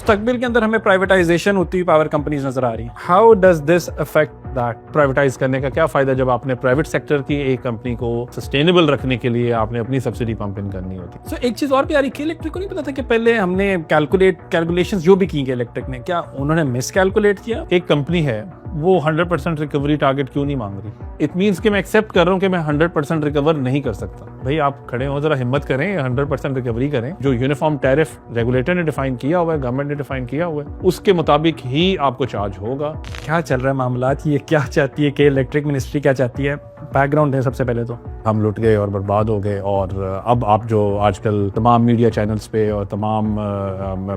मुस्तकबिल के अंदर हमें प्राइवेटाइजेशन होती हुई पावर कंपनीज नजर आ रही हैं। How does this affect that? Privatise करने का क्या फायदा जब आपने प्राइवेट सेक्टर की एक कंपनी को सस्टेनेबल रखने के लिए आपने अपनी सब्सिडी पंप इन करनी होती। सो एक चीज और भी आ रही है, इलेक्ट्रिक को नहीं पता था कि पहले हमने कैलकुलेशंस जो भी की इलेक्ट्रिक ने, क्या उन्होंने मिस कैलकुलेट किया? एक कंपनी है वो 100% रिकवरी टारगेट क्यों नहीं मांग रही? इट मींस कि मैं एक्सेप्ट कर रहा हूं कि मैं 100% रिकवर नहीं कर सकता। भाई आप खड़े हो, जरा हिम्मत करें, 100% रिकवरी करें। जो यूनिफॉर्म टैरिफ रेगुलेटर ने डिफाइन किया हुआ है, गवर्नमेंट ने डिफाइन किया हुआ है, उसके मुताबिक ही आपको चार्ज होगा। क्या चल रहा है मामलात, ये क्या चाहती है कि इलेक्ट्रिक मिनिस्ट्री क्या चाहती है? बैकग्राउंड है सबसे पहले तो हम लुट गए और बर्बाद हो गए। और अब आप जो आजकल तमाम मीडिया चैनल्स पे और तमाम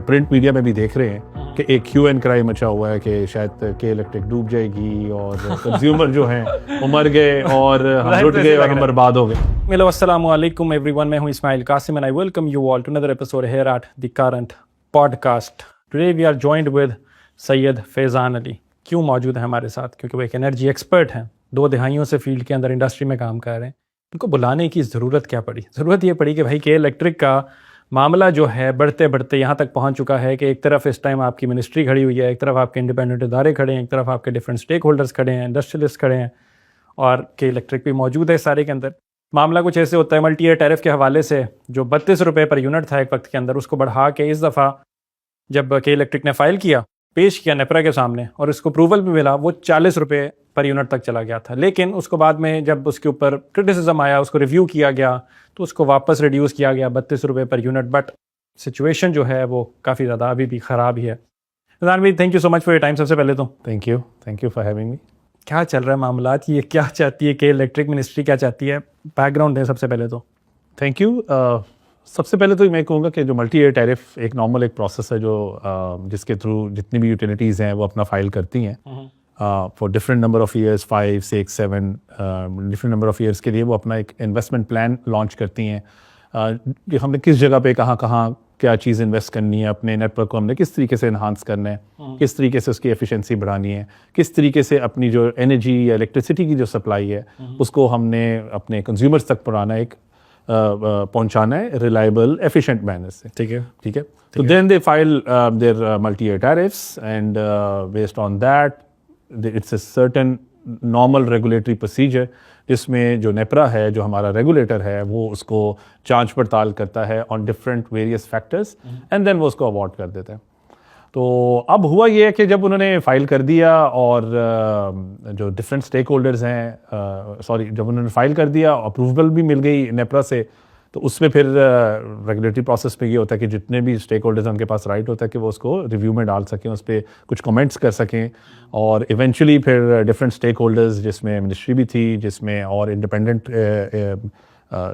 प्रिंट मीडिया में भी देख रहे हैं कि एक ह्यू एंड क्राई मचा हुआ है कि शायद के इलेक्ट्रिक डूब जाएगी और कंज्यूमर जो हैं वो मर गए और हम लुट गए और हम बर्बाद हो गए। हेलो अस्सलाम वालेकुम एवरीवन, मैं हूं Ismail Qasim and I welcome you all to another episode here at the current podcast. Today we are joined with Syed Faizan Ali. क्यों मौजूद है हमारे साथ? क्योंकि वो एक एनर्जी एक्सपर्ट हैं, 2 दहाइयों से फील्ड के अंदर इंडस्ट्री में काम कर रहे हैं। उनको बुलाने की ज़रूरत क्या पड़ी? ज़रूरत ये पड़ी कि भाई के इलेक्ट्रिक का मामला जो है बढ़ते बढ़ते यहाँ तक पहुँच चुका है कि एक तरफ इस टाइम आपकी मिनिस्ट्री खड़ी हुई है, एक तरफ आपके इंडिपेंडेंट इदारे खड़े हैं, एक तरफ आपके डिफरेंट स्टेक होल्डर्स खड़े हैं, इंडस्ट्रियलिस्ट खड़े हैं और के इलेक्ट्रिक भी मौजूद है सारे के अंदर। मामला कुछ ऐसे होता है, मल्टी ईयर टैरिफ के हवाले से जो 32 रुपये पर यूनिट था एक वक्त के अंदर, उसको बढ़ा के इस दफ़ा जब के इलेक्ट्रिक ने फाइल किया, पेश किया नेपरा के सामने और इसको अप्रूवल भी मिला, वो 40 रुपये पर यूनिट तक चला गया था। लेकिन उसको बाद में जब उसके ऊपर क्रिटिसिज्म आया, उसको रिव्यू किया गया, तो उसको वापस रिड्यूस किया गया 32 रुपये पर यूनिट। बट सिचुएशन जो है वो काफ़ी ज़्यादा अभी भी ख़राब ही है। फैज़ान भाई, thank you so much for your time. सबसे पहले तो thank you for having me. क्या चल रहा है मामलात, ये क्या चाहती है कि इलेक्ट्रिक मिनिस्ट्री क्या चाहती है? बैकग्राउंड है सबसे पहले तो थैंक यू। सबसे पहले तो मैं कहूँगा कि जो मल्टी ईयर टैरिफ एक नॉर्मल एक प्रोसेस है जो जिसके थ्रू जितनी भी यूटिलिटीज़ हैं वो अपना फाइल करती हैं for different number of years, 5, 6, 7 different number of years के लिए वो अपना एक इन्वेस्टमेंट प्लान लॉन्च करती हैं कि हमने किस जगह पे कहाँ क्या चीज़ इन्वेस्ट करनी है, अपने नेटवर्क को हमने किस तरीके से इन्हांस करना है, किस तरीके से उसकी एफिशिएंसी बढ़ानी है, किस तरीके से अपनी जो एनर्जी या इलेक्ट्रिसिटी की जो सप्लाई है उसको हमने अपने कंज्यूमर्स तक पहुंचाना है रिलायबल एफिशिएंट मैनर से। ठीक है। तो then they file their multi year tariffs and based on that it's a certain normal regulatory procedure जिसमें जो नेपरा है, जो हमारा रेगुलेटर है, वो उसको जांच पड़ताल करता है on different various factors and then वो उसको अवॉर्ड कर देता है। तो अब हुआ ये है कि जब उन्होंने फाइल कर दिया और जो डिफरेंट स्टेक होल्डर्स हैं जब उन्होंने फाइल कर दिया, अप्रूवल भी मिल गई नेपरा से, तो उसमें फिर रेगुलेटरी प्रोसेस में ये होता है कि जितने भी स्टेक होल्डर्स हैं उनके पास राइट होता है कि वो उसको रिव्यू में डाल सकें, उस पर कुछ कमेंट्स कर सकें। और इवेंचुअली फिर डिफरेंट स्टेक होल्डर्स, जिसमें मिनिस्ट्री भी थी, जिसमें और इंडिपेंडेंट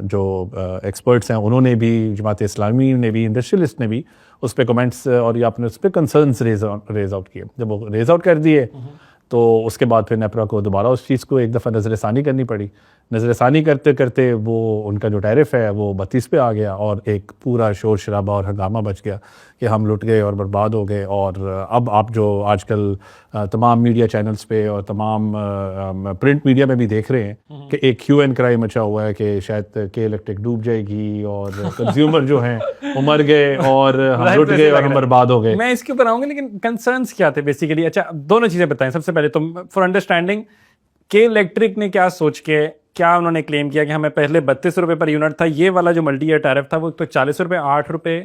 जो एक्सपर्ट्स हैं उन्होंने भी, जमात इस्लामी ने भी, इंडस्ट्रियलिस्ट ने भी उस पर कमेंट्स और या अपने उस पर कंसर्न्स रेज आउट किए। जब वो रेज आउट कर दिए तो उसके बाद फिर नेपरा को दोबारा उस चीज़ को एक दफ़ा नज़रसानी करनी पड़ी। नज़रसानी करते करते वो उनका जो टैरिफ है वो 32 पे आ गया और एक पूरा शोर शराबा और हंगामा बच गया कि हम लुट गए और बर्बाद हो गए। और अब आप जो आजकल तमाम मीडिया चैनल्स पे और तमाम प्रिंट मीडिया में भी देख रहे हैं कि एक ह्यू एंड क्राई मचा हुआ है कि शायद के इलेक्ट्रिक डूब जाएगी और कंज्यूमर जो हैं वो मर गए और हम लुट गए और हम बर्बाद हो गए। मैं इसके ऊपर आऊँगा, लेकिन कंसर्न्स क्या थे बेसिकली? अच्छा, दोनों चीज़ें बताएं। सबसे पहले तो फॉर अंडरस्टैंडिंग, के इलेक्ट्रिक ने क्या सोच के, क्या उन्होंने क्लेम किया कि हमें पहले 32 रुपये पर यूनिट था, ये वाला जो मल्टी ईयर टैरिफ था वो तो 40 रुपये, 8 रुपये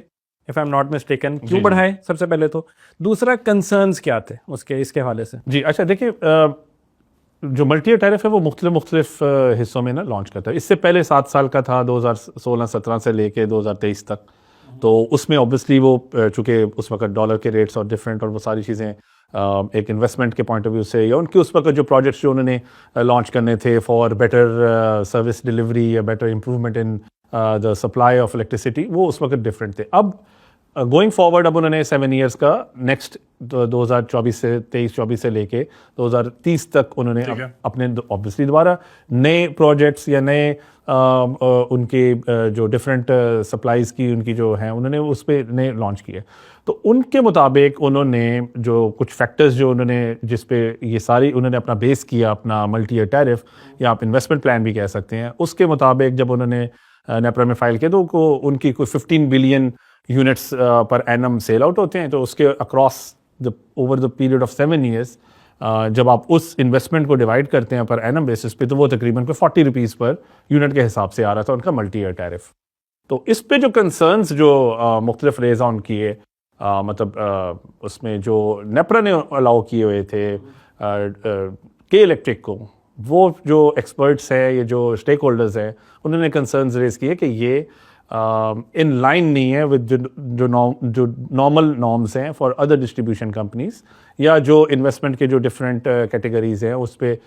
if I am not mistaken, क्यों बढ़ाए? सबसे पहले तो दूसरा, कंसर्न्स क्या थे उसके, इसके हवाले से? जी अच्छा, देखिए जो मल्टी ईयर टैरिफ है वो मुख्तलिफ हिस्सों में ना लॉन्च करता है। इससे पहले 7 साल का था, 2016-17 से लेके 2023 तक। तो उसमें ऑब्वियसली वो चूँकि उस वक्त डॉलर के रेट्स और डिफरेंट और वो सारी चीज़ें एक इन्वेस्टमेंट के पॉइंट ऑफ व्यू से या उनके उस वक्त जो प्रोजेक्ट्स जो उन्होंने लॉन्च करने थे फॉर बेटर सर्विस डिलीवरी या better improvement in the supply of electricity, वो उस वक्त डिफरेंट थे। अब गोइंग फॉरवर्ड अब उन्होंने 7 ईयर्स का नेक्स्ट 2024 से 23-24 से लेके 2030 तक उन्होंने अपने ऑब्वियसली दोबारा नए प्रोजेक्ट्स या नए उनके जो डिफरेंट सप्लाईज की उनकी जो हैं उन्होंने उस पर नए लॉन्च किए। तो उनके मुताबिक उन्होंने जो कुछ फैक्टर्स जो उन्होंने जिस पे ये सारी उन्होंने अपना बेस किया, अपना मल्टी ईयर टैरिफ या आप इन्वेस्टमेंट प्लान भी कह सकते हैं, उसके मुताबिक जब उन्होंने नेपरा में फाइल किया तो उनकी कोई 15 billion units per annum sell out होते हैं, तो उसके across the over the period of 7 years जब आप उस इन्वेस्टमेंट को डिवाइड करते हैं पर एनम बेसिस पे, तो वो तकरीबन कोई 40 रुपीज़ पर यूनिट के हिसाब से आ रहा था उनका मल्टी ईयर टैरिफ। तो इस पे जो कंसर्न्स जो मुख्तलिफ रेज ऑन किए, मतलब उसमें जो नेपरा ने अलाउ किए हुए थे के इलेक्ट्रिक को, वो जो एक्सपर्ट्स हैं, ये जो स्टेक होल्डर्स हैं, उन्होंने कंसर्न्स रेज किए कि ये इन लाइन नहीं है विद जो नॉर्मल नॉर्म्स हैं फॉर अदर डिस्ट्रीब्यूशन कंपनीज, या जो इन्वेस्टमेंट के जो डिफरेंट कैटेगरीज हैं उस पर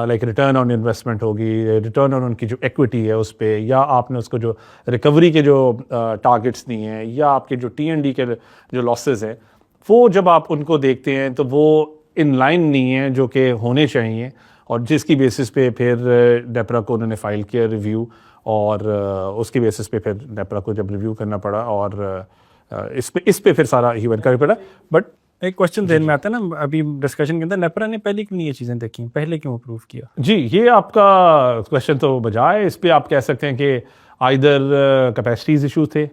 लाइक रिटर्न ऑन इन्वेस्टमेंट होगी, रिटर्न ऑन उनकी जो इक्विटी है उस पर, या आपने उसको जो रिकवरी के जो टारगेट्स दिए हैं, या आपके जो T&D के जो लॉसेस हैं, वो जब आप उनको देखते हैं तो वो इन लाइन नहीं है जो कि होने चाहिए, और जिसकी बेसिस पे फिर नेपरा को उन्होंने फाइल किया रिव्यू, और उसकी बेसिस पे फिर नेपरा को जब रिव्यू करना पड़ा, और इस पे फिर सारा इवेंट करना पड़ा। बट एक क्वेश्चन ध्यान में आता है ना, अभी डिस्कशन के अंदर नेपरा ने पहले क्यों नहीं ये चीज़ें देखी, पहले क्यों अप्रूव किया? जी, ये आपका क्वेश्चन तो बजाय, इस पे आप कह सकते हैं कि आइदर कैपेसिटीज इशू थे,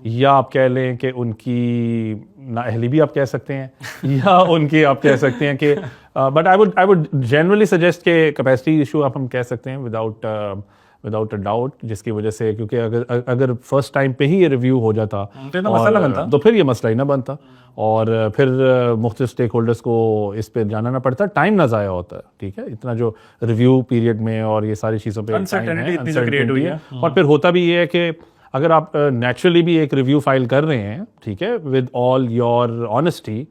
या आप कह लें कि उनकी नाअहली भी आप कह सकते हैं, या उनकी आप कह सकते हैं कि but I would generally suggest कि कैपेसिटी इशू आप हम कह सकते हैं विदाउट अ डाउट, जिसकी वजह से, क्योंकि अगर फर्स्ट टाइम पे ही ये रिव्यू हो जाता तो मसला बनता, तो फिर ये मसला ही ना बनता, और फिर मुख्तलिफ स्टेक होल्डर्स को इस पे जाना ना पड़ता, टाइम ना ज़ाया होता है। ठीक है, इतना जो रिव्यू पीरियड में और ये सारी चीज़ों पे अनसर्टेनिटी क्रिएट हुई है। और फिर होता भी ये है कि अगर आप नेचुरली भी एक रिव्यू फाइल कर रहे हैं, ठीक है, विद ऑल योर ऑनेस्टी,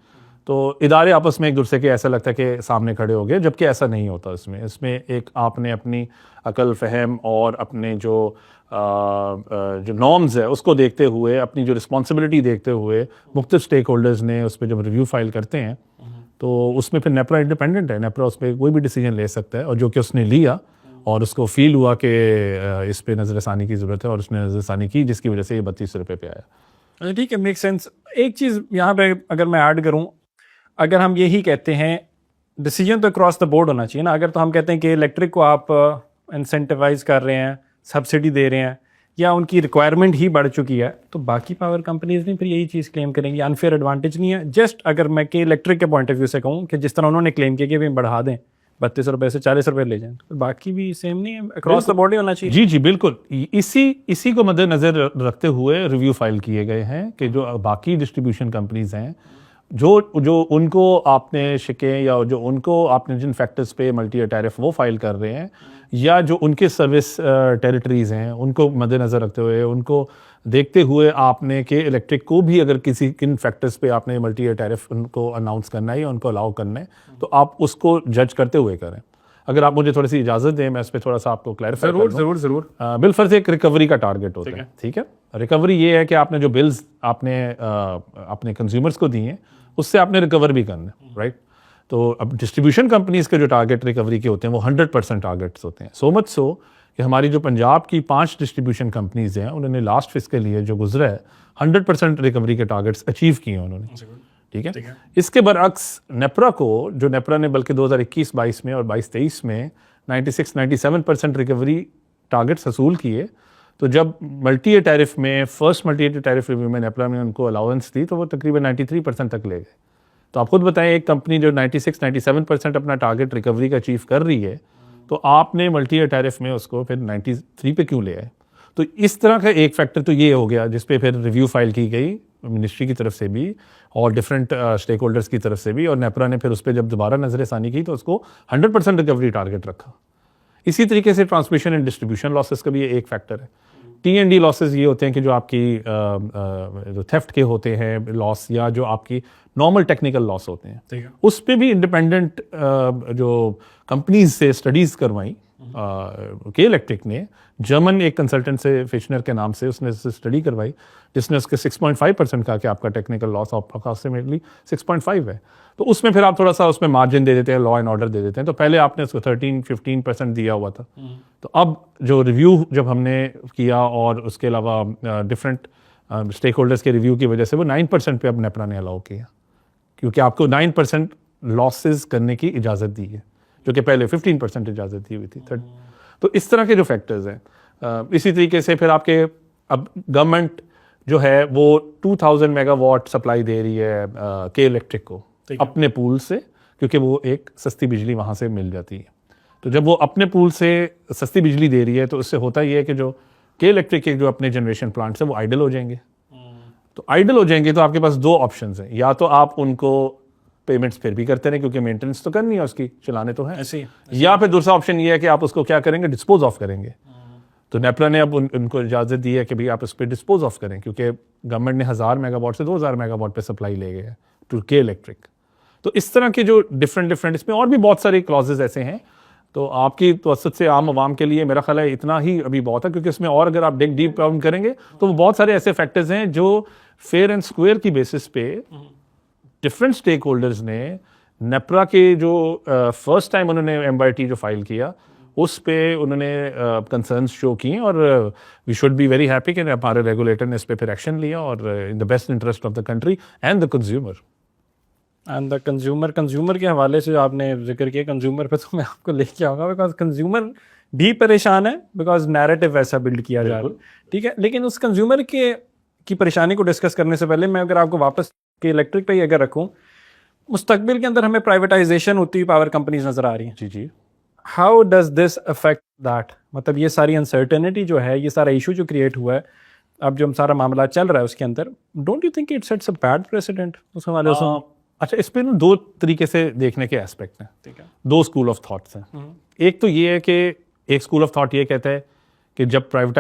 तो इदारे आपस में एक दूसरे के ऐसा लगता है कि सामने खड़े हो गए, जबकि ऐसा नहीं होता। इसमें एक आपने अपनी अकल फहम और अपने जो नॉर्म्स है उसको देखते हुए, अपनी जो रिस्पॉन्सिबिलिटी देखते हुए, मुख्तलिफ स्टेक होल्डर्स ने उस पर जब रिव्यू फाइल करते हैं, तो उसमें फिर नेपरा इंडिपेंडेंट है, नेपरा उस पर कोई भी डिसीजन ले सकता है, और जो कि उसने लिया और उसको फील हुआ कि इस पे नज़रसानी की ज़रूरत है, और उसने नज़रसानी की, जिसकी वजह से ये 32 रुपये पे आया। ठीक है, मेक सेंस। एक चीज़ यहाँ पे अगर मैं ऐड करूँ, अगर हम यही कहते हैं डिसीजन तो क्रॉस द बोर्ड होना चाहिए ना, अगर तो हम कहते हैं कि इलेक्ट्रिक को आप इंसेंटिवाइज कर रहे हैं, सब्सिडी दे रहे हैं, या उनकी रिक्वायरमेंट ही बढ़ चुकी है, तो बाकी पावर कंपनीज नहीं फिर यही चीज़ क्लेम करेंगी, अनफेयर एडवांटेज नहीं है। जस्ट अगर मैं कि इलेक्ट्रिक के पॉइंट ऑफ व्यू से कहूँ कि जिस तरह उन्होंने क्लेम किया कि वे बढ़ा दें 32 रुपये से 40 रुपये ले जाएं, तो बाकी भी सेम नहीं है, अक्रॉस द बोर्ड ही होना चाहिए। जी जी बिल्कुल, इसी को मद्देनजर रखते हुए रिव्यू फाइल किए गए हैं कि जो बाकी डिस्ट्रीब्यूशन कंपनीज हैं, जो उनको आपने शिके, या जो उनको आपने जिन फैक्टर्स पे मल्टी ईयर टैरिफ वो फाइल कर रहे हैं, या जो उनके सर्विस टेरिटरीज हैं, उनको मद्देनजर रखते हुए, उनको देखते हुए आपने कि इलेक्ट्रिक को भी अगर किन फैक्टर्स पे आपने मल्टी ईयर टैरिफ उनको अनाउंस करना है या उनको अलाउ करना है, तो आप उसको जज करते हुए करें। अगर आप मुझे थोड़ी सी इजाज़त दें, मैं इस पर थोड़ा सा आपको क्लैरिफाई जरूर जरूर जरूर। बिलफर्ज एक रिकवरी का टारगेट होता है, ठीक है। रिकवरी ये है कि आपने जो बिल्स आपने अपने कंज्यूमर्स को दिए हैं, उससे आपने रिकवर भी करना है, राइट। तो अब डिस्ट्रीब्यूशन कंपनीज के जो टारगेट रिकवरी के होते हैं वो 100% टारगेट्स होते हैं। सो मच सो कि हमारी जो पंजाब की 5 डिस्ट्रीब्यूशन कंपनीज हैं, उन्होंने लास्ट फिस्कल ईयर जो गुजरा है 100% रिकवरी के टारगेट्स अचीव किए हैं उन्होंने, ठीक है। इसके बरअक्स नेपरा को, जो नेपरा ने बल्कि 2021-22 में और 22-23 में 96-97% रिकवरी टारगेट्स हसूल किए, तो जब मल्टी ईयर टैरिफ में, first multi year tariff review में नेपरा ने उनको अलाउंस दी, तो वो तकरीबन 93% तक ले गए। तो आप खुद बताएं, एक कंपनी जो 96-97% अपना टारगेट रिकवरी का अचीव कर रही है, तो आपने मल्टी ईयर टैरिफ में उसको फिर 93 पे क्यों ले आए? तो इस तरह का एक फैक्टर तो ये हो गया, जिस पे फिर रिव्यू फाइल की गई मिनिस्ट्री की तरफ से भी और डिफरेंट स्टेक होल्डर्स की तरफ से भी, और नेपरा ने फिर उस पर जब दोबारा नजरसानी की तो उसको 100% रिकवरी टारगेट रखा। इसी तरीके से ट्रांसमिशन एंड डिस्ट्रीब्यूशन लॉसेस का भी एक फैक्टर है। T&D लॉसेस ये होते हैं कि जो आपकी जो थेफ्ट के होते हैं लॉस, या जो आपकी नॉर्मल टेक्निकल लॉस होते हैं, उस पर भी इंडिपेंडेंट जो कंपनीज से स्टडीज़ करवाई के इलेक्ट्रिक ने, जर्मन एक कंसल्टेंट से, फिशनर के नाम से, उसने स्टडी करवाई, जिसने उसके 6.5% कहा कि आपका टेक्निकल लॉस अप्रॉक्सीमेटली 6.5 है। तो उसमें फिर आप थोड़ा सा उसमें मार्जिन दे देते हैं, लॉ एंड ऑर्डर दे देते हैं। तो पहले आपने उसको 13-15% दिया हुआ था, तो अब जो रिव्यू जब हमने किया और उसके अलावा डिफरेंट स्टेक होल्डर्स के रिव्यू की वजह से वो 9% पे अब नेपरा ने अलाउ किया, क्योंकि आपको 9% लॉसेस करने की इजाज़त दी है, जो कि पहले 15% इजाज़त दी हुई थी। तो इस तरह के जो फैक्टर्स हैं, इसी तरीके से फिर आपके अब गवर्नमेंट जो है वो 2000 मेगावाट सप्लाई दे रही है के इलेक्ट्रिक को अपने पूल से, क्योंकि वो एक सस्ती बिजली वहाँ से मिल जाती है। तो जब वो अपने पूल से सस्ती बिजली दे रही है तो उससे होता ये है कि जो के इलेक्ट्रिक के जो अपने जनरेशन प्लांट्स हैं वो आइडल हो जाएंगे। तो आइडल हो जाएंगे तो आपके पास दो ऑप्शंस हैं, या तो आप उनको पेमेंट्स फिर भी करते रहें क्योंकि मेंटेनेंस तो करनी है उसकी, चलाने तो है ऐसे, या फिर दूसरा ऑप्शन ये है कि आप उसको क्या करेंगे, डिस्पोज ऑफ करेंगे। तो नेपरा ने अब उनको इजाज़त दी है कि भाई आप इस पर डिस्पोज ऑफ करें, क्योंकि गवर्नमेंट ने 1000 मेगावाट से 2000 मेगावाट पे सप्लाई ले गए हैं टू के इलेक्ट्रिक। तो इस तरह के जो डिफरेंट इसमें और भी बहुत सारे क्लॉजेज ऐसे हैं। तो आपकी तवसत से आम आवाम के लिए मेरा ख्याल है इतना ही अभी बहुत है, क्योंकि इसमें और अगर आप डीप डाउन करेंगे तो वो बहुत सारे ऐसे फैक्टर्स हैं जो फेयर एंड स्क्वायर की बेसिस पे डिफरेंट स्टेक होल्डर्स ने नेपरा के जो फर्स्ट टाइम उन्होंने MYT जो फाइल किया उस पे उन्होंने कंसर्न्स शो किए, और we should be very happy कि हमारे रेगुलेटर ने इस पे फिर एक्शन लिया, और in the best interest of the country and the consumer. And the consumer के हवाले से जो आपने जिक्र किया, कंज्यूमर पे तो मैं आपको लेके आऊँगा, बिकॉज कंज्यूमर भी परेशान है, बिकॉज नैरेटिव वैसा बिल्ड किया जा रहा है, ठीक है। लेकिन उस कंज्यूमर की परेशानी को डिस्कस करने से पहले मैं अगर आपको वापस के इलेक्ट्रिक पे ही अगर रखूँ, मुस्तकबिल के अंदर हमें प्राइवेटाइजेशन होती हुई पावर कंपनीज नज़र आ रही हैं। जी। How does this affect that? मतलब ये सारी अनसर्टेनिटी जो है, ये सारा इशू जो क्रिएट हुआ है, अब जो सारा मामला चल रहा है उसके अंदर, don't you think it sets a bad president उस हवाले से? अच्छा, इस पे ना दो तरीके से देखने के एस्पेक्ट हैं, ठीक है। दो स्कूल ऑफ थॉट्स हैं। एक तो ये है कि एक स्कूल ऑफ थॉट ये कहता है कि जब प्राइवेट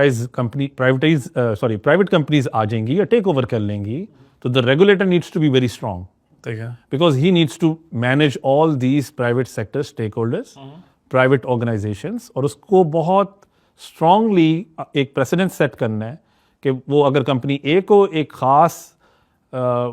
कंपनीज आ जाएंगी या टेक ओवर कर लेंगी तो the regulator needs to be very strong, ठीक है, because he needs to manage all these private sector stakeholders, private organisations, और उसको बहुत स्ट्रांगली एक प्रेसिडेंट सेट करना है कि वो अगर कंपनी ए को एक खास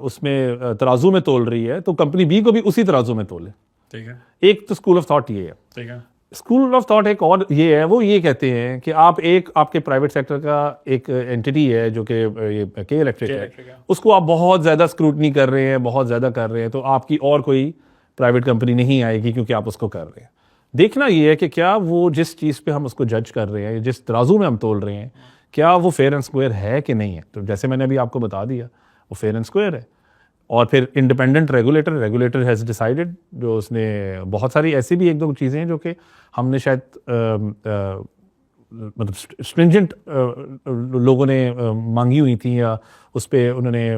उसमें तराजू में तोल रही है तो कंपनी बी को भी उसी तराजू में तोले। ठीक है, एक तो स्कूल ऑफ थॉट ये है। ठीक है। स्कूल ऑफ थॉट एक और ये है, वो ये कहते हैं कि आप आपके प्राइवेट सेक्टर का एक एंटिटी है जो कि ये के इलेक्ट्रिक है, उसको आप बहुत ज़्यादा स्क्रूटनी कर रहे हैं, बहुत ज़्यादा कर रहे हैं, तो आपकी और कोई प्राइवेट कंपनी नहीं आएगी क्योंकि आप उसको कर रहे हैं। देखना ये है कि क्या वो जिस चीज़ पे हम उसको जज कर रहे हैं, जिस तराजू में हम तोल रहे हैं, क्या वो फेयर एंड स्क्वायर है कि नहीं है। तो जैसे मैंने अभी आपको बता दिया, वो फेयर एंड स्क्वायर है। और फिर इंडिपेंडेंट रेगुलेटर हैज़ डिसाइडेड, जो उसने बहुत सारी ऐसी भी एक दो चीज़ें हैं जो कि हमने शायद मतलब स्ट्रिंजेंट लोगों ने मांगी हुई थी, या उस पर उन्होंने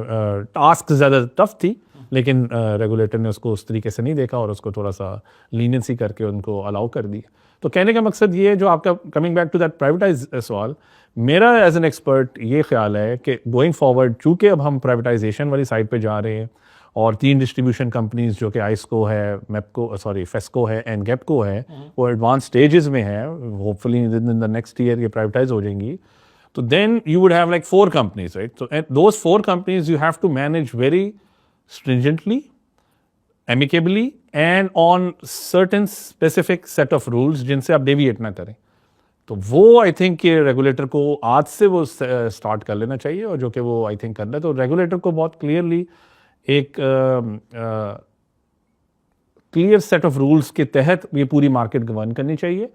टास्क ज़्यादा टफ थी, लेकिन रेगुलेटर ने उसको उस तरीके से नहीं देखा और उसको थोड़ा सा लीनियंसी करके उनको अलाउ कर दी। तो कहने का मकसद ये है, जो आपका coming back to that privatise सवाल, मेरा एज एन एक्सपर्ट ये ख्याल है कि गोइंग फॉरवर्ड, चूँकि अब हम प्राइवेटाइजेशन वाली साइड पे जा रहे हैं और 3 डिस्ट्रीब्यूशन कंपनीज जो कि आइस्को है, फेस्को है एंड गेपको है, वो एडवांस स्टेजेस में है, hopefully in the next year ये प्राइवेटाइज हो जाएंगी। तो then you would have like 4 companies, right? So those 4 companies you have to manage very stringently, amicably, and on certain specific set of rules जिनसे आप deviate ना करें। तो वो आई थिंक कि रेगुलेटर को आज से वो स्टार्ट कर लेना चाहिए, और जो कि वो आई थिंक कर रहा है। तो रेगुलेटर को बहुत क्लियरली एक क्लियर सेट ऑफ रूल्स के तहत ये पूरी मार्केट गवर्न करनी चाहिए,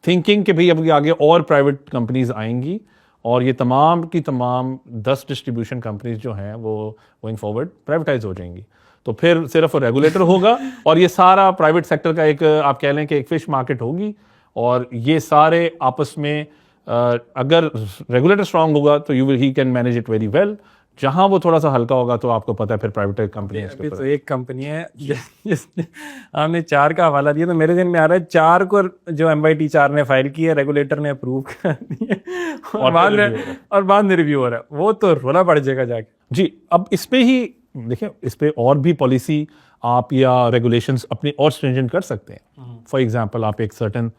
थिंकिंग कि भाई अब आगे और प्राइवेट कंपनीज आएंगी और ये तमाम की तमाम 10 डिस्ट्रीब्यूशन कंपनीज जो हैं वो गोइंग फॉरवर्ड प्राइवेटाइज हो जाएंगी। तो फिर सिर्फ रेगुलेटर होगा और ये सारा प्राइवेट सेक्टर का एक, आप कह लें कि एक फिश मार्केट होगी, और ये सारे आपस में अगर रेगुलेटर स्ट्रांग होगा तो he can manage it very well. जहां वो थोड़ा सा हल्का होगा तो आपको पता है फिर प्राइवेट कंपनी है। तो एक कंपनी है जिसने हमने 4 का हवाला दिया, तो मेरे दिन में आ रहा है 4 को जो MYT 4 ने फाइल की है, रेगुलेटर ने अप्रूव कर दी है, और बाद में रिव्यू हो रहा है। वो तो रोला पड़ जाएगा जाके जी। अब इस पे ही देखिए, इस पे और भी पॉलिसी आप या रेगुलेशंस अपनी और स्ट्रिंजेंट कर सकते हैं। फॉर एग्जांपल, आप एक सर्टन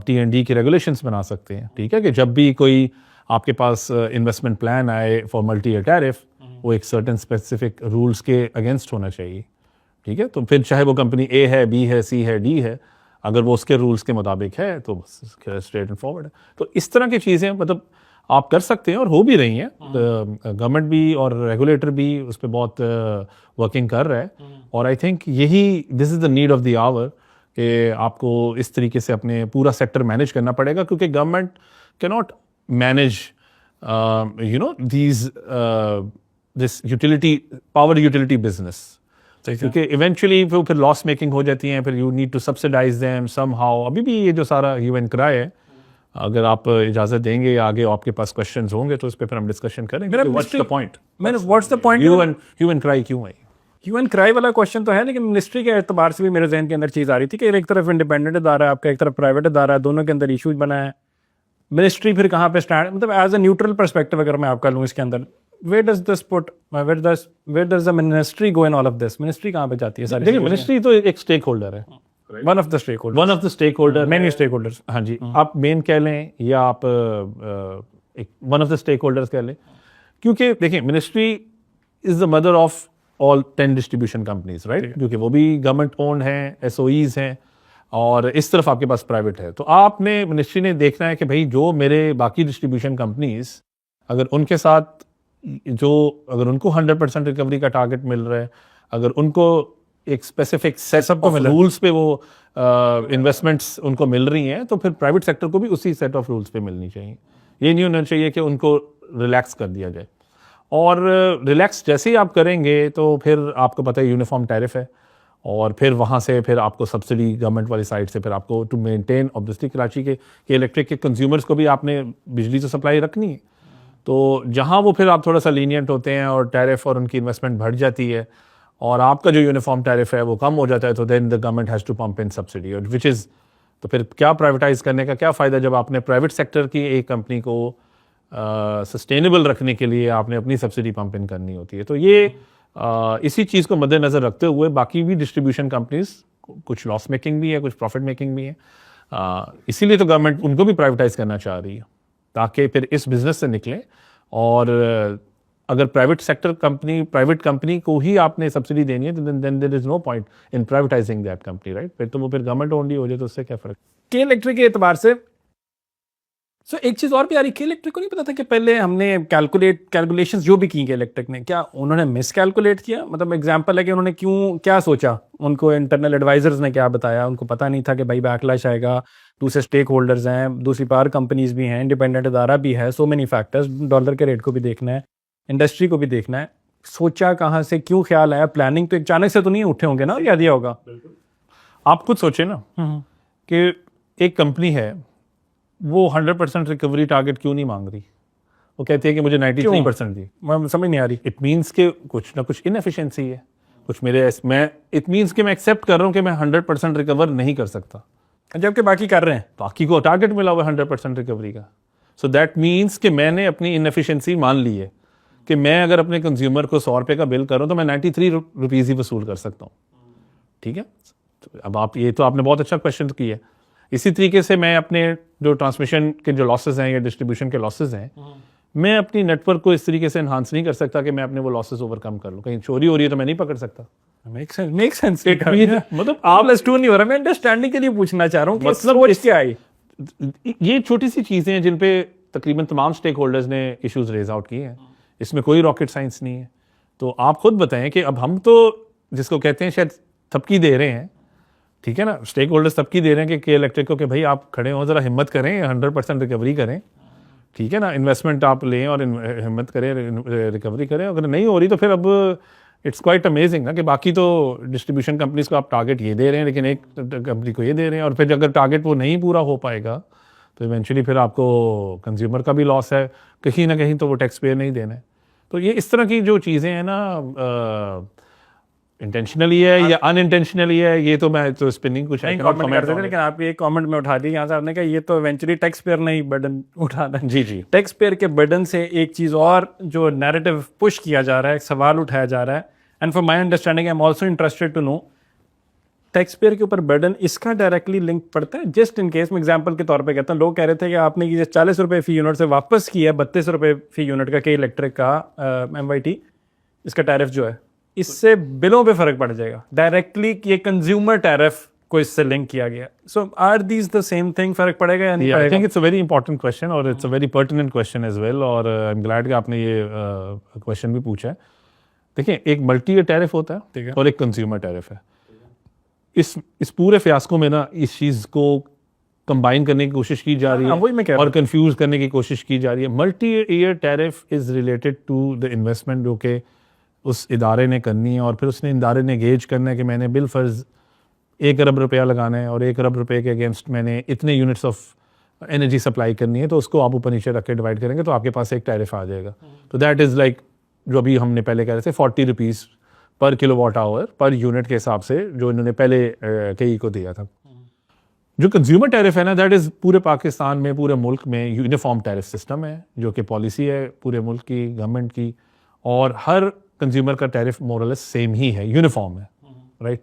T&D की रेगुलेशंस बना सकते हैं, ठीक है, कि जब भी कोई आपके पास इन्वेस्टमेंट प्लान आए फॉर मल्टी ईयर टैरिफ, वो एक सर्टेन स्पेसिफिक रूल्स के अगेंस्ट होना चाहिए, ठीक है। तो फिर चाहे वो कंपनी A है, B है, C है, D है, अगर वो उसके रूल्स के मुताबिक है तो स्ट्रेट एंड फॉरवर्ड है। तो इस तरह की चीज़ें मतलब आप कर सकते हैं और हो भी रही हैं। गवर्नमेंट भी और रेगुलेटर भी उस पर बहुत वर्किंग कर रहा है, और आई थिंक यही this is the need of the hour कि आपको इस तरीके से अपने पूरा सेक्टर मैनेज करना पड़ेगा, क्योंकि government can not manage this utility power utility business, क्योंकि इवेंचुअली वो फिर लॉस मेकिंग हो जाती हैं, फिर you need to subsidise them somehow. अभी भी ये जो सारा ह्यू एंड क्राई है, अगर आप इजाजत देंगे आगे आपके पास क्वेश्चंस होंगे तो उस पर फिर हम डिस्कशन करेंगे। What's the point? What's the point? Hue and cry क्यों आई? ह्यू एंड क्राई वाला क्वेश्चन तो है, लेकिन मिनिस्ट्री के एतबार से भी मेरे जहन के अंदर चीज़ आ रही थी कि एक तरफ इंडिपेंडेंट अदारा है आपका, एक तरफ प्राइवेट अदारा है, दोनों के अंदर इशूज बना है। मिनिस्ट्री फिर कहाँ पे स्टैंड, मतलब एज अ न्यूट्रल परस्पेक्टिव अगर मैं आपका लूँ इसके अंदर, where does this put, where does the ministry go in all of this? Ministry कहाँ पे जाती है सारी? देखिए, मिनिस्ट्री तो एक स्टेक होल्डर है, one of the stakeholder, many stakeholders. हाँ जी, आप मेन कह लें या आप एक one of the stakeholders कह लें, क्योंकि देखिए ministry is the mother of all 10 distribution companies, right? क्योंकि वो भी गवर्नमेंट ओन्ड हैं, एसओईज हैं, और इस तरफ आपके पास प्राइवेट है। तो आपने मिनिस्ट्री ने देखना है कि भाई जो मेरे बाकी डिस्ट्रीब्यूशन कंपनीज, अगर उनके साथ अगर उनको 100% रिकवरी का टारगेट मिल रहा है, अगर उनको एक स्पेसिफिक सेट ऑफ रूल्स पे वो इन्वेस्टमेंट्स उनको मिल रही हैं, तो फिर प्राइवेट सेक्टर को भी उसी सेट ऑफ रूल्स पे मिलनी चाहिए। ये नहीं होना चाहिए कि उनको रिलैक्स कर दिया जाए। और रिलैक्स जैसे ही आप करेंगे तो फिर आपको पता है यूनिफॉर्म टैरिफ है, और फिर वहाँ से फिर आपको सब्सिडी गवर्नमेंट वाली साइड से फिर आपको टू मेंटेन ऑब्वियसली कराची के इलेक्ट्रिक के कंज्यूमर्स को भी आपने बिजली तो सप्लाई रखनी है। तो जहाँ वो फिर आप थोड़ा सा लीनियंट होते हैं और टैरिफ और उनकी इन्वेस्टमेंट बढ़ जाती है और आपका जो यूनिफॉर्म टैरिफ है वो कम हो जाता है, तो then the government has to pump in subsidy, which is, तो फिर क्या प्राइवेटाइज करने का क्या फ़ायदा जब आपने प्राइवेट सेक्टर की एक कंपनी को सस्टेनेबल रखने के लिए आपने अपनी सब्सिडी पंप इन करनी होती है। तो ये इसी चीज़ को मद्देनज़र रखते हुए बाकी भी डिस्ट्रीब्यूशन कंपनीज, कुछ लॉस मेकिंग भी है, कुछ प्रॉफिट मेकिंग भी है, इसीलिए तो गवर्नमेंट उनको भी प्राइवेटाइज करना चाह रही है ताकि फिर इस बिजनेस से निकलें। और अगर प्राइवेट कंपनी को ही आपने सब्सिडी देनी है, तो then there is no point in privatising that company, right? फिर तो वो फिर गवर्नमेंट ओनली हो जाए, तो उससे क्या फ़र्क? के इलेक्ट्रिक के एतबार से एक चीज़ और भी आ रही, के इलेक्ट्रिक को नहीं पता था कि पहले हमने कैलकुलेशंस जो भी की के इलेक्ट्रिक ने, क्या उन्होंने मिस कैलकुलेट किया? मतलब एग्जांपल है कि उन्होंने क्या सोचा, उनको इंटरनल एडवाइजर्स ने क्या बताया, उनको पता नहीं था कि भाई बैकलैश आएगा, दूसरे स्टेक होल्डर्स हैं, दूसरी पावर कंपनीज भी हैं, इंडिपेंडेंट अदारा भी है, सो मेनी फैक्टर्स, डॉलर के रेट को भी देखना है, इंडस्ट्री को भी देखना है। सोचा कहाँ से, क्यों ख्याल आया? प्लानिंग तो अचानक से तो नहीं उठे होंगे ना, क्या दिया होगा? आप खुद सोचे ना कि एक कंपनी है वो 100% रिकवरी टारगेट क्यों नहीं मांग रही? वो कहती है कि मुझे 93% दी। मैं समझ नहीं आ रही। इट मीन्स कि कुछ ना कुछ इनएफिशिएंसी है, कुछ इट मीन्स कि मैं एक्सेप्ट कर रहा हूँ कि मैं 100% रिकवर नहीं कर सकता, जबकि बाकी कर रहे हैं, बाकी को टारगेट मिला हुआ 100% रिकवरी का। सो दैट मीन्स कि मैंने अपनी इनएफिशिएंसी मान ली है कि मैं अगर अपने कंज्यूमर को 100 रुपये का बिल कर रहा हूँ तो मैं 93 रुपीज़ ही वसूल कर सकता हूँ, ठीक है? अब आपने बहुत अच्छा क्वेश्चन किया। इसी तरीके से मैं अपने जो ट्रांसमिशन के जो लॉसेस हैं या डिस्ट्रीब्यूशन के लॉसेस हैं, मैं अपनी नेटवर्क को इस तरीके से एनहांस नहीं कर सकता कि मैं अपने वो लॉसेस ओवरकम कर लूँ। कहीं चोरी हो रही है तो मैं नहीं पकड़ सकता। Make sense. मतलब आप +2 नहीं हो रहा, मैं अंडरस्टैंडिंग के लिए पूछना चाह रहा हूँ कि मतलब क्या आई। ये छोटी सी चीज़ें हैं जिन पे तकरीबन तमाम स्टेक होल्डर्स ने इश्यूज रेज आउट किए हैं, इसमें कोई रॉकेट साइंस नहीं है। तो आप खुद बताएं कि अब हम तो जिसको कहते हैं शायद थपकी दे रहे हैं, ठीक है ना, स्टेक होल्डर्स थपकी दे रहे हैं कि इलेक्ट्रिक को कि भाई आप खड़े हो, ज़रा हिम्मत करें, 100% रिकवरी करें, ठीक है ना, इन्वेस्टमेंट आप लें और हिम्मत करें, रिकवरी करें। अगर नहीं हो रही तो फिर अब इट्स क्वाइट अमेजिंग ना कि बाकी तो डिस्ट्रीब्यूशन कंपनीज को आप टारगेट ये दे रहे हैं लेकिन एक कंपनी को ये दे रहे हैं, और फिर अगर टारगेट वो नहीं पूरा हो पाएगा तो इवेंचुअली फिर आपको कंज्यूमर का भी लॉस है, कहीं ना कहीं तो वो टैक्स पेयर नहीं देना है। तो ये इस तरह की जो चीज़ें हैं ना, इंटेंशनली है या अनइंटेंशनली है, ये तो मैं तो स्पिनिंग कुछ नहीं कमेंट करते थे, लेकिन आपकी एक कमेंट में उठा दी यहाँ से, आपने कहा ये तो इवेंचुअली टैक्स पेयर नहीं बर्डन उठाना है। जी टैक्स पेयर के बर्डन से एक चीज़ और जो नैरेटिव पुश किया जा रहा है, एक सवाल उठाया जा रहा है, and for my understanding I am also interested to know, taxpayer के ऊपर बर्डन इसका डायरेक्टली लिंक पड़ता है? जस्ट इन केस मैं एग्जांपल के तौर पे कहता हूँ, लोग कह रहे थे कि आपने ये 40 रुपये फी यूनिट से वापस किया 32 रुपये फी यूनिट का के इलेक्ट्रिक का MYT, इसका टैरिफ जो है, इससे बिलों पे फर्क पड़ जाएगा डायरेक्टली, कि ये कंज्यूमर टैरिफ को इससे लिंक किया गया। So are these the same thing? फर्क पड़ेगा या नहीं? I think it's a very important question और it's a very pertinent question as well, और आई एम ग्लैड कि आपने ये क्वेश्चन भी पूछा है। देखिए, एक मल्टी ईयर टैरिफ होता है और एक कंज्यूमर टैरिफ है। इस पूरे फियास्को में ना इस चीज़ को कंबाइन करने की कोशिश की जा रही हाँ, वही मैं कह है रहा और कंफ्यूज करने की कोशिश की जा रही है। Multi year tariff is related to the investment जो कि उस इदारे ने करनी है, और फिर उसने इदारे ने गेज करना है कि मैंने बिल फर्ज 1 अरब रुपया लगाना है और 1 अरब रुपये के अगेंस्ट मैंने इतने यूनिट्स ऑफ एनर्जी सप्लाई करनी है, तो उसको आप ऊपर नीचे रख के डिवाइड करेंगे तो आपके पास एक टैरिफ आ जाएगा। तो दैट इज़ लाइक जो अभी हमने पहले कह रहे थे 40 रुपीज़ पर किलोवाट आवर पर यूनिट के हिसाब से जो इन्होंने पहले कई को दिया था। जो कंज्यूमर टैरिफ है ना, दैट इज़ पूरे पाकिस्तान में, पूरे मुल्क में यूनिफॉर्म टैरिफ सिस्टम है जो कि पॉलिसी है पूरे मुल्क की गवर्नमेंट की, और हर कंज्यूमर का टैरिफ मोरलेस सेम ही है, यूनिफॉर्म है, राइट।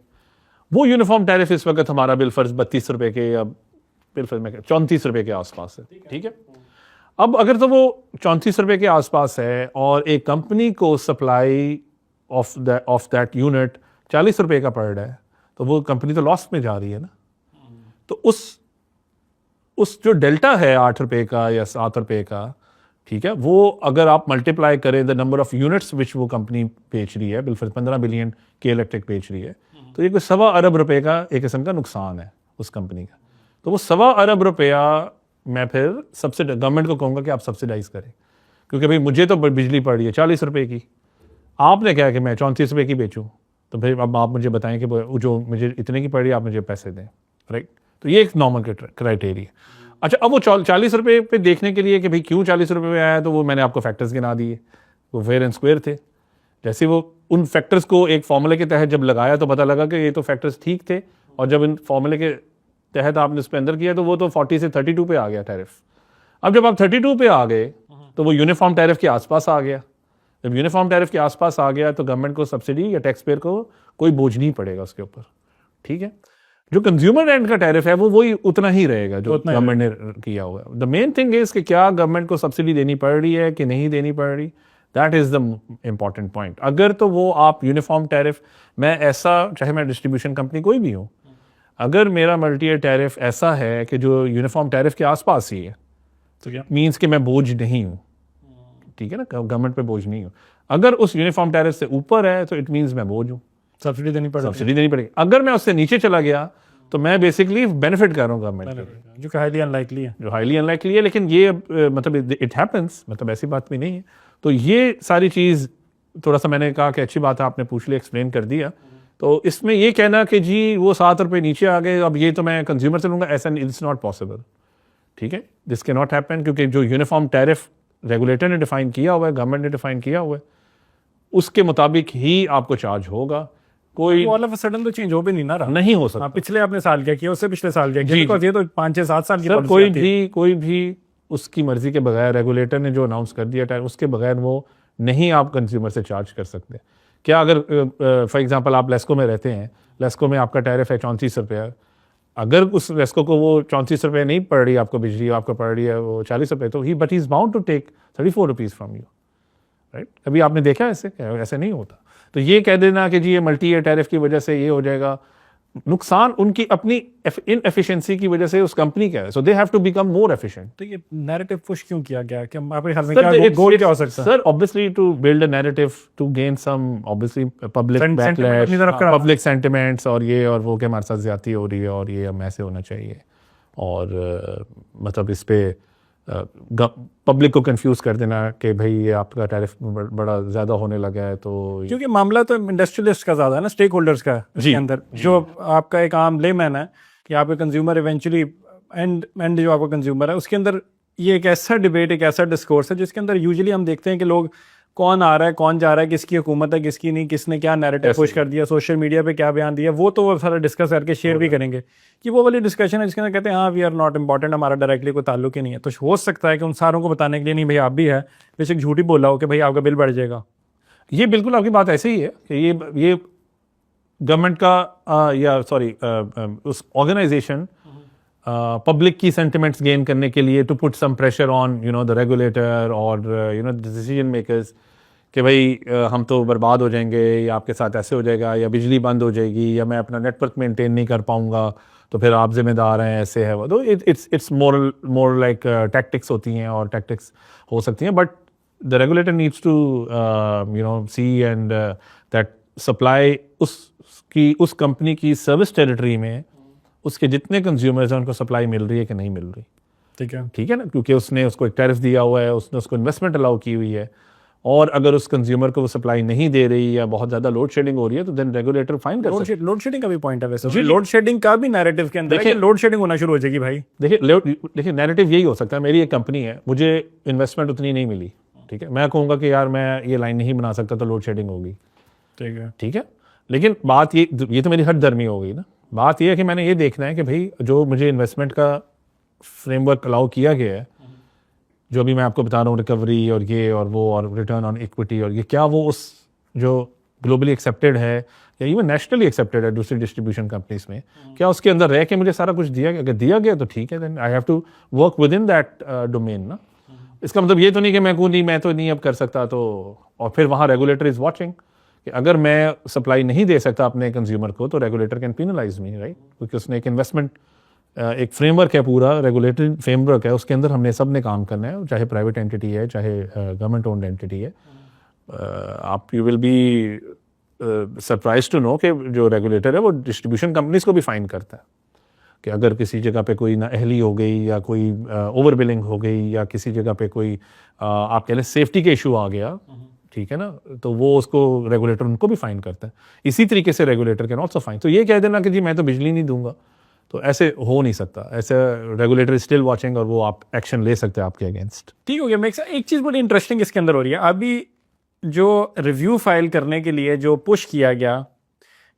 वो यूनिफॉर्म टैरिफ इस वक्त हमारा बिल फर्ज 32 रुपये के या बिल फर्ज में 34 रुपये के आसपास है, ठीक है। अब अगर तो वो 34 रुपये के आसपास है और एक कंपनी को सप्लाई ऑफ दैट यूनिट 40 रुपये का पड़ रहा है, तो वो कंपनी तो लॉस में जा रही है ना। तो उस जो डेल्टा है 8 रुपये का या 7 रुपये का, ठीक है, वो अगर आप मल्टीप्लाई करें द नंबर ऑफ यूनिट्स विच वो कंपनी बेच रही है, बिलफर्ज 15 बिलियन के इलेक्ट्रिक बेच रही है, तो ये कोई 1.25 अरब रुपये का एक किस्म का नुकसान है उस कंपनी का। तो वो 1.25 अरब रुपया मैं फिर गवर्नमेंट को कहूँगा कि आप सब्सिडाइज करें, क्योंकि भाई मुझे तो बिजली पड़ रही है 40 रुपये की, आपने क्या कि मैं 34 रुपये की बेचूँ, तो फिर अब आप मुझे बताएं कि जो मुझे इतने की पड़ रही है आप मुझे पैसे दें, राइट। तो ये एक नॉर्मल क्राइटेरिया। अच्छा, अब वो 40 रुपये पे देखने के लिए कि भाई क्यों 40 रुपये में आया, तो वो मैंने आपको फैक्टर्स गिना दिए, वो फेयर एंड स्क्वायर थे। जैसे वो उन फैक्टर्स को एक फॉर्मूले के तहत जब लगाया तो पता लगा कि ये तो फैक्टर्स ठीक थे, और जब इन फॉर्मूले के तहत आपने उस पर अंदर किया तो वो तो 40 से 32 पे आ गया टैरिफ। अब जब आप 32 पे आ गए तो वो यूनिफॉर्म टैरिफ के आसपास आ गया। जब यूनिफॉर्म टैरिफ के आसपास आ गया तो गवर्नमेंट को सब्सिडी या टैक्स पेयर को कोई बोझ नहीं पड़ेगा उसके ऊपर, ठीक है। जो कंज्यूमर एंड का टैरिफ है वो वही उतना ही रहेगा जो गवर्नमेंट ने किया हुआ है। द मेन थिंग इज कि क्या गवर्नमेंट को सब्सिडी देनी पड़ रही है कि नहीं देनी पड़ रही, that is the important point. अगर तो वो आप यूनिफॉर्म टैरिफ, मैं ऐसा, चाहे मैं डिस्ट्रीब्यूशन कंपनी कोई भी हूँ, अगर मेरा मल्टी ईयर टैरिफ ऐसा है कि जो यूनिफॉर्म टैरिफ के आसपास ही है, तो क्या मीन्स कि मैं बोझ नहीं हूँ, ठीक है ना, गवर्नमेंट पे बोझ नहीं हूँ। अगर उस यूनिफॉर्म टैरिफ से ऊपर है तो इट मीन्स मैं बोझ हूँ, सब्सिडी देनी पड़ेगी। अगर मैं उससे नीचे चला गया तो मैं बेसिकली बेनिफिट कर रहा हूँ गवर्नमेंट, जो हाईली अनलाइकली है, लेकिन ये मतलब इट हैपेंस, मतलब ऐसी बात भी नहीं है। तो ये सारी चीज़ थोड़ा सा मैंने कहा कि अच्छी बात है आपने पूछ लिया, एक्सप्लेन कर दिया। तो इसमें ये कहना कि जी वो 7 रुपये नीचे आ गए, अब ये तो मैं कंज्यूमर से लूँगा, ऐसा इट्स नॉट पॉसिबल, ठीक है। दिस कैन नॉट हैपन, क्योंकि जो यूनिफॉर्म टैरिफ रेगुलेटर ने डिफाइन किया हुआ है, गवर्नमेंट ने डिफाइन किया हुआ है, उसके मुताबिक ही आपको चार्ज होगा। कोई ऑल ऑफ अ सडन तो चेंज हो भी नहीं ना रहा, नहीं हो सकता। पिछले आपने साल क्या किया, उससे पिछले साल क्या किया, ये तो 5-6-7 साल की कोई भी उसकी मर्जी के बगैर, रेगुलेटर ने जो अनाउंस कर दिया टाइम, उसके बगैर वो नहीं आप कंज्यूमर से चार्ज कर सकते। क्या अगर फॉर एग्जांपल आप लेस्को में रहते हैं, लेस्को में आपका टैरिफ है 34 रुपया, अगर उस लेस्को को वो 34 रुपये नहीं पड़ रही आपको बिजली, आपको पड़ रही है वो 40 रुपये, तो but he is bound to take 34 rupees from you, right. कभी आपने देखा ऐसे नहीं होता। तो ये कह देना कि जी ये मल्टी ईयर टैरिफ की वजह से ये हो जाएगा, नुकसान उनकी अपनी इनएफिशिएंसी की वजह से उस कंपनी का है, so they have to become more efficient. तो ये नैरेटिव पुश क्यों किया गया, कि आपके ख्याल में क्या गोल क्या हो सकता है? Sir obviously to build a narrative, to gain some obviously public backlash, public sentiments, और ये और वो के हमारे साथ ज्यादती हो रही है और ये हम ऐसे होना चाहिए, और मतलब इस पे पब्लिक को कंफ्यूज कर देना कि भाई ये आपका टैरिफ बड़ा ज़्यादा होने लगा है। तो क्योंकि मामला तो इंडस्ट्रियलिस्ट का ज़्यादा है ना, स्टेक होल्डर्स का इसके अंदर, जो आपका एक आम लेमैन है कि आपका कंज्यूमर इवेंचुअली एंड जो आपका कंज्यूमर है, उसके अंदर ये एक ऐसा डिबेट, एक ऐसा डिस्कोर्स है जिसके अंदर यूजुअली हम देखते हैं कि लोग कौन आ रहा है, कौन जा रहा है, किसकी हुकूमत है, किसकी नहीं, किसने क्या नैरेटिव पुश कर दिया, सोशल मीडिया पे क्या बयान दिया, वो तो सारा डिस्कस करके शेयर भी करेंगे, कि वो वाली डिस्कशन है जिसके अंदर कहते हैं हाँ वी आर नॉट इंपॉर्टेंट, हमारा डायरेक्टली कोई ताल्लुक ही नहीं है। तो हो सकता है कि उन सारों को बताने के लिए नहीं भाई आप भी है, बेशक झूठी बोला हो कि भाई आपका बिल बढ़ जाएगा। ये बिल्कुल आपकी बात ऐसे ही है कि ये गवर्नमेंट का या सॉरी उस ऑर्गेनाइजेशन पब्लिक की सेंटिमेंट्स गेन करने के लिए, to put some pressure on the regulator और द डिसीजन मेकर्स कि भाई हम तो बर्बाद हो जाएंगे, या आपके साथ ऐसे हो जाएगा, या बिजली बंद हो जाएगी, या मैं अपना नेटवर्क मेंटेन नहीं कर पाऊंगा, तो फिर आप जिम्मेदार हैं, ऐसे है वो। तो इट्स मोर लाइक टैक्टिक्स होती हैं, और टैक्टिक्स हो सकती हैं, but the regulator needs to see and that supply उस कंपनी की सर्विस टेरिटरी में उसके जितने कंज्यूमर्स हैं उनको सप्लाई मिल रही है कि नहीं मिल रही। ठीक है ना, क्योंकि उसने उसको एक टैरिफ दिया हुआ है, उसने उसको इन्वेस्टमेंट अलाउ की हुई है, और अगर उस कंज्यूमर को वो सप्लाई नहीं दे रही या बहुत ज़्यादा लोड शेडिंग हो रही है तो देन रेगुलेटर फाइन कर सकता है। लोड शेडिंग का भी पॉइंट है वैसे, लोड शेडिंग का भी नैरेटिव के अंदर है कि लोड शेडिंग होना शुरू हो जाएगी भाई। देखिए नैरेटिव यही हो सकता है, मेरी एक कंपनी है, मुझे इन्वेस्टमेंट उतनी नहीं मिली, ठीक है, मैं कहूँगा कि यार मैं ये लाइन नहीं बना सकता तो लोड शेडिंग होगी, ठीक है, लेकिन बात ये तो मेरी हद दर्मी हो गई ना। बात ये है कि मैंने ये देखना है कि भाई जो मुझे इन्वेस्टमेंट का फ्रेमवर्क अलाउ किया गया है, जो अभी मैं आपको बता रहा हूँ, रिकवरी और ये और वो और रिटर्न ऑन इक्विटी और ये, क्या वो उस जो ग्लोबली एक्सेप्टेड है या इवन नेशनली एक्सेप्टेड है दूसरी डिस्ट्रीब्यूशन कंपनीज में, क्या उसके अंदर रह के मुझे सारा कुछ दिया गया? अगर दिया गया तो ठीक है, then I have to work within that domain ना। इसका मतलब ये तो नहीं कि मैं तो नहीं अब कर सकता, तो और फिर वहाँ रेगुलेटर इज वॉचिंग कि अगर मैं सप्लाई नहीं दे सकता अपने कंज्यूमर को तो regulator can penalise me, right, क्योंकि उसने एक इन्वेस्टमेंट एक फ्रेमवर्क है, पूरा रेगुलेटरी फ्रेमवर्क है, उसके अंदर हमने सब ने काम करना है, चाहे प्राइवेट एंटिटी है चाहे गवर्नमेंट ओन्ड एंटिटी है। आप you will be surprise to know कि जो रेगुलेटर है वो डिस्ट्रीब्यूशन कंपनीज को भी फाइन करता है कि अगर किसी जगह पे कोई नाअहली हो गई या कोई ओवर बिलिंग हो गई या किसी जगह पे कोई आप कह लें सेफ्टी के इशू आ गया, ठीक है ना, तो वो उसको रेगुलेटर उनको भी फाइन करता है। इसी तरीके से रेगुलेटर कैन ऑल्सो फाइन। तो ये कह देना कि जी मैं तो बिजली नहीं दूंगा, तो ऐसे हो नहीं सकता, ऐसे रेगुलेटर स्टिल वॉचिंग और वो आप एक्शन ले सकते हैं आपके अगेंस्ट। ठीक हो गया। मैं एक चीज़ बड़ी इंटरेस्टिंग इसके अंदर हो रही है, अभी जो रिव्यू फाइल करने के लिए जो पुश किया गया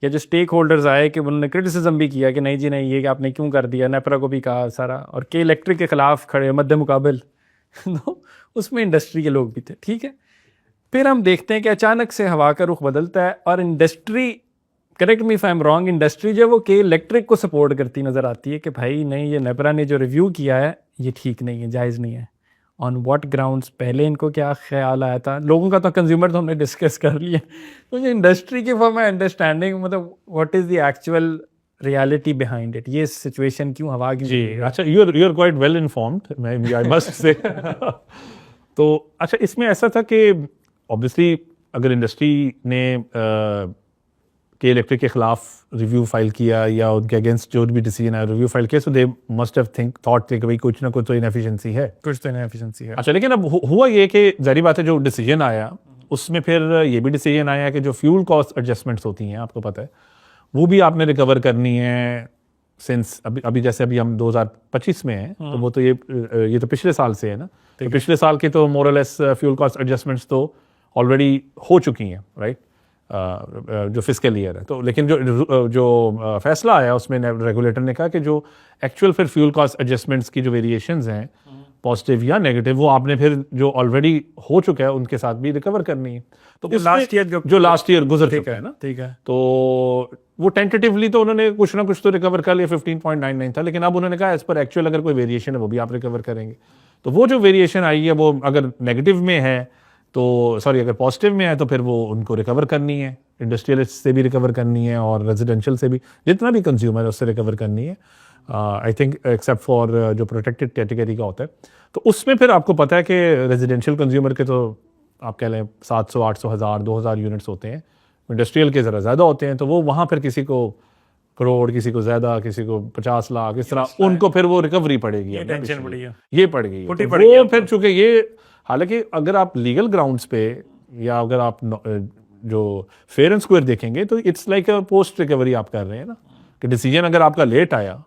या जो स्टेक होल्डर्स आए कि उन्होंने क्रिटिसिज्म भी किया कि नहीं जी नहीं ये आपने क्यों कर दिया, नेपरा को भी कहा सारा, और के इलेक्ट्रिक के खिलाफ खड़े मद्दे मुकाबल तो उसमें इंडस्ट्री के लोग भी थे, ठीक है। फिर हम देखते हैं कि अचानक से हवा का रुख बदलता है और industry, correct me if I am wrong, industry जो वो के इलेक्ट्रिक को सपोर्ट करती नज़र आती है कि भाई नहीं ये नेपरा ने जो रिव्यू किया है ये ठीक नहीं है, जायज़ नहीं है। On what grounds? पहले इनको क्या ख्याल आया था लोगों का, तो कंज्यूमर तो हमने डिस्कस कर लिया, तो ये इंडस्ट्री की फॉर माई अंडरस्टैंडिंग मतलब what is the actual reality behind it, ये सिचुएशन क्यों हवा की? जी अच्छा, you are quite well informed, I must say. तो अच्छा, इसमें ऐसा था कि ऑब्वियसली अगर इंडस्ट्री ने के इलेक्ट्रिक के खिलाफ रिव्यू फाइल किया या उनके अगेंस्ट जो भी डिसीजन आया रिव्यू फाइल किया, सो दे मस्ट हैव थॉट कि भाई कुछ ना कुछ तो इनएफिशिएंसी है, अच्छा, लेकिन अब हुआ ये कि जारी बात है जो डिसीजन आया उसमें फिर ये भी डिसीजन आया कि जो फ्यूल कॉस्ट एडजस्टमेंट्स होती हैं आपको पता है वो भी आपने रिकवर करनी है। सिंस अभी जैसे अभी हम 2025 में हैं, तो वो तो ये तो पिछले साल से है ना, तो पिछले साल की तो मोर और लेस फ्यूल कॉस्ट एडजस्टमेंट्स तो ऑलरेडी हो चुकी हैं, राइट, जो फिस्कल ईयर है। तो लेकिन जो फैसला आया उसमें रेगुलेटर ने कहा कि जो एक्चुअल फिर फ्यूल कॉस्ट एडजस्टमेंट्स की जो वेरिएशंस हैं पॉजिटिव या नेगेटिव, वो आपने फिर जो ऑलरेडी हो चुका है उनके साथ भी रिकवर करनी है। तो लास्ट ईयर गुजर चुका है ना, ठीक है, तो वो टेंटेटिवली तो उन्होंने कुछ ना कुछ तो रिकवर कर लिया, 15.99 था, लेकिन अब उन्होंने कहा एज पर एक्चुअल अगर कोई वेरिएशन है वो भी आप रिकवर करेंगे। तो वो जो वेरिएशन आई है वो अगर नेगेटिव में है तो अगर पॉजिटिव में है तो फिर वो उनको रिकवर करनी है, इंडस्ट्रियलिस्ट से भी रिकवर करनी है और रेजिडेंशियल से भी, जितना भी कंज्यूमर है उससे रिकवर करनी है, आई थिंक एक्सेप्ट फॉर जो प्रोटेक्टेड कैटेगरी का होता है। तो उसमें फिर आपको पता है कि रेजिडेंशियल कंज्यूमर के तो आप कह लें 700, 800, 1000, 2000 यूनिट्स होते हैं, इंडस्ट्रियल के ज़रा ज़्यादा होते हैं, तो वो वहाँ फिर किसी को करोड़, किसी को ज़्यादा, किसी को 50 लाख, इस तरह उनको फिर वो रिकवरी पड़ेगी, ये टेंशन पड़ी है, ये पड़ गई है। वो फिर चूंकि ये, हालांकि अगर आप लीगल ग्राउंड्स पे या अगर आप जो फेयर एंड स्क्वायर देखेंगे तो it's like a post recovery आप कर रहे हैं ना, कि डिसीजन अगर आपका लेट आया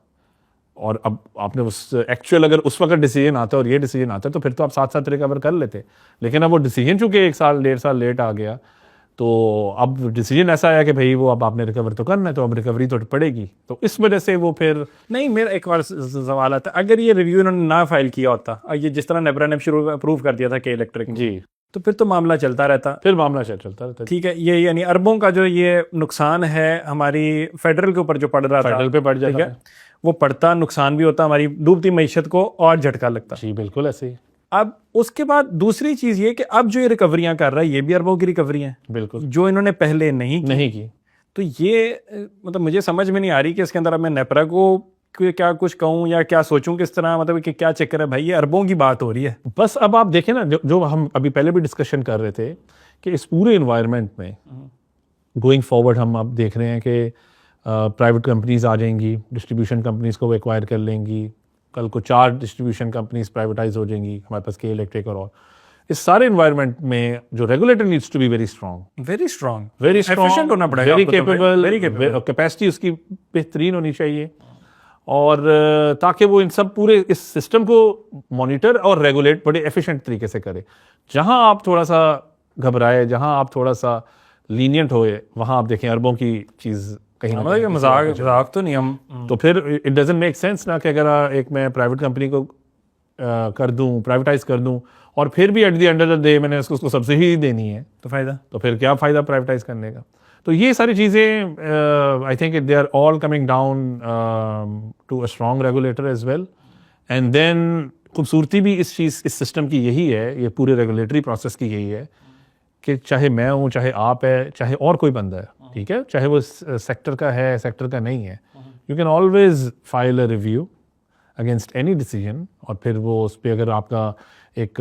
और अब आपने उस एक्चुअल अगर उस वक्त डिसीजन आता और ये डिसीजन आता तो फिर तो आप साथ साथ रिकवर कर लेते, लेकिन अब वो डिसीजन चूंकि 1 साल 1.5 साल लेट आ गया, तो अब डिसीजन ऐसा आया कि भाई वो अब आपने रिकवर तो करना है, तो अब रिकवरी तो पड़ेगी। तो इस वजह से वो फिर नहीं, मेरा एक बार सवाल आता, अगर ये रिव्यू इन्होंने ना फाइल किया होता, ये जिस तरह नेपरा ने शुरू अप्रूव कर दिया था के इलेक्ट्रिक जी, तो फिर तो मामला चलता रहता, ठीक है। ये यानी अरबों का जो ये नुकसान है हमारी फेडरल के ऊपर जो पड़ रहा था, फेडरल पे पड़ जाता है, वो पड़ता, नुकसान भी होता, हमारी डूबती मईशत को और झटका लगता। जी बिल्कुल ऐसे ही। अब उसके बाद दूसरी चीज ये कि अब जो ये रिकवरियां कर रहा है ये भी अरबों की रिकवरी हैं, बिल्कुल, जो इन्होंने पहले नहीं की। तो ये मतलब मुझे समझ में नहीं आ रही कि इसके अंदर अब मैं नेपरा को क्या कुछ कहूँ या क्या सोचूं, किस तरह, मतलब कि क्या चक्कर है भाई, ये अरबों की बात हो रही है। बस अब आप देखें ना, जो हम अभी पहले भी डिस्कशन कर रहे थे कि इस पूरे इन्वायरमेंट में गोइंग फॉरवर्ड हम अब देख रहे हैं कि प्राइवेट कंपनीज आ जाएंगी, डिस्ट्रीब्यूशन कंपनीज को वो एक्वायर कर लेंगी, कल को 4 डिस्ट्रीब्यूशन कंपनीज प्राइवेटाइज हो जाएंगी, हमारे पास के इलेक्ट्रिक और इस सारे इन्वायरमेंट में जो regulator needs to be very strong, very strong, very strong, efficient होना पड़ेगा, वेरी आपको तो भाई, केपेबल, very capable। कैपेसिटी उसकी बेहतरीन होनी चाहिए, और ताकि वो इन सब पूरे इस सिस्टम को मॉनिटर और रेगुलेट बड़े एफिशिएंट तरीके से करे। जहां आप थोड़ा सा घबराए, जहां आप थोड़ा सा लीनियंट होए, वहां आप देखें अरबों की चीज़ कहीं ना मतलब ये कहीं मजाक तो नहीं हम तो फिर इट डजंट मेक सेंस ना कि अगर एक मैं प्राइवेट कंपनी को कर दूं, प्राइवेटाइज कर दूं, और फिर भी at the end of the day मैंने उसको सब्सिडी ही देनी है, तो फायदा। तो फिर क्या फ़ायदा प्राइवेटाइज करने का। तो ये सारी चीज़ें I think they are all coming down to a strong regulator as well. And then खूबसूरती भी इस सिस्टम की यही है, ये पूरे रेगुलेटरी प्रोसेस की यही है कि चाहे मैं हूँ, चाहे आप है, चाहे और कोई बंदा है, ठीक है, चाहे वो सेक्टर का है, सेक्टर का नहीं है, you can always file a review against any decision, और फिर वो उस पर अगर आपका एक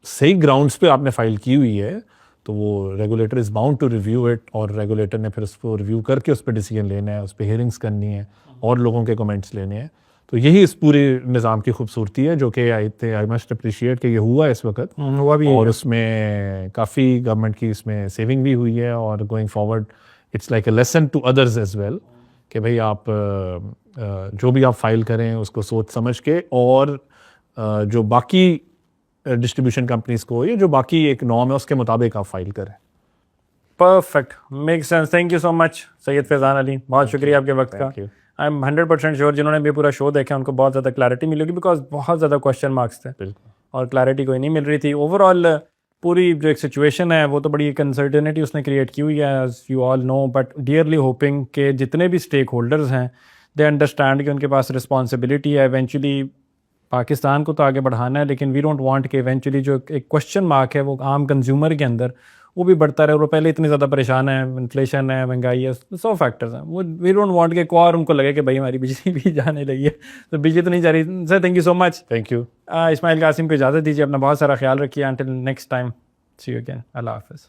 सही ग्राउंड्स पे आपने फाइल की हुई है, तो वो regulator is bound to review it, और रेगुलेटर ने फिर उसको रिव्यू करके उस पर डिसीजन लेना है, उस पर हियरिंग्स करनी है और लोगों के कमेंट्स लेने हैं। तो यही इस पूरे निज़ाम की खूबसूरती है, जो कि आई मस्ट अप्रिशिएट कि ये हुआ इस वक्त, हुआ भी और उसमें काफ़ी गवर्नमेंट की इसमें सेविंग भी हुई है, और going forward it's like a lesson to others as well कि भाई आप जो भी आप फाइल करें उसको सोच समझ के, और जो बाकी डिस्ट्रीब्यूशन कंपनीज को, ये जो बाकी एक नॉर्म है उसके मुताबिक आप फाइल करें। Perfect, make sense. Thank you so much Syed Faizan Ali, बहुत शुक्रिया आपके वक्त का। आई एम 100% श्योर जिन्होंने भी पूरा शो देखा उनको बहुत ज़्यादा क्लैरिटी मिलेगी, बिकॉज बहुत ज़्यादा क्वेश्चन मार्क्स थे और क्लैरिटी कोई नहीं मिल रही थी। ओवरऑल पूरी जो एक सिचुएशन है वो तो बड़ी एक अनसर्टेनिटी उसने क्रिएट की हुई है, as you all know, but dearly hoping के जितने भी स्टेक होल्डर्स हैं दे अंडरस्टैंड कि उनके पास रिस्पॉन्सिबिलिटी है इवेंचुअली पाकिस्तान को तो आगे बढ़ाना है, लेकिन वी डोंट वांट कि इवेंचुअली जो एक क्वेश्चन मार्क है वो आम कंज्यूमर के अंदर वो भी बढ़ता रहे। वो पहले इतनी ज़्यादा परेशान है, इन्फ्लेशन है, महंगाई है, 100 फैक्टर्स हैं, वो वी डोंट वांट कि एक और उनको लगे कि भाई हमारी बिजली भी जाने लगी है, तो बिजली तो नहीं जा रही। Sir thank you so much. Thank you. Ismail Qasim को इजाज़त दीजिए, अपना बहुत सारा ख्याल रखिए। Until next time, see you again, अल्लाह हाफ़िज़।